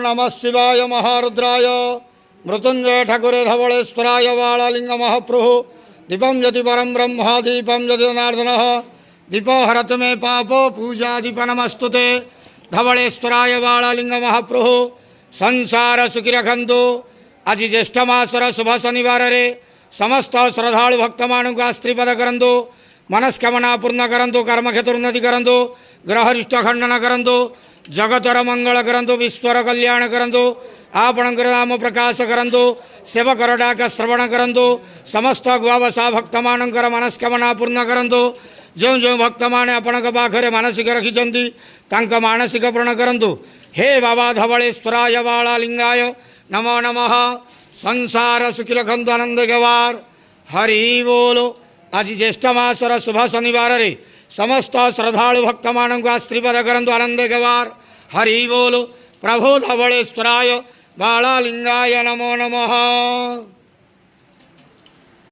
नमः शिवाय महारुद्राय मृत्युंजय ठाकुरे धवलेश्वराय बालालिंग महाप्रभु दीपं यदि परम ब्रह्म दीपं यदि जनार्दनः दीपो हरत मे पाप पूजा दीप नमस्तुते धवलेश्वराय बालालिंग महाप्रभु संसार सुखी रखंतु। आज ज्येष्ठ मासर शुभ शनिवार रे समस्त श्रद्धालु भक्त मानू स्त्रीपद करंतु मनस्कामना पूर्ण करंतु कर्मक्षेत्र उन्नति करंतु ग्रहरिष्ट खंडन करंतु जगतर मंगल करंतु विश्वर कल्याण करंतु आपणकर नाम प्रकाश करंतु सेवकर डाक श्रवण करंतु समस्त गुआवसा भक्त मानकर मनस्कामना पूर्ण करंतु जो जो भक्त माने आपण पाखरे मानसिक रखिछंती तांक मानसिक पूर्ण करंतु। हे बाबा धवलेश्वराय बालालिंगाय नमो नमः। संसार सुखी रखंतु आनंद गवार हरि बोलो। आज ज्येष्ठ मासर शुभ शनिवार रे समस्त श्रद्धालु भक्त मानू स्त्रीपद करंतु आनंद गवार हरि बोलो। प्रभो धवलेश्वराय बालालिंगाय नमो नमः।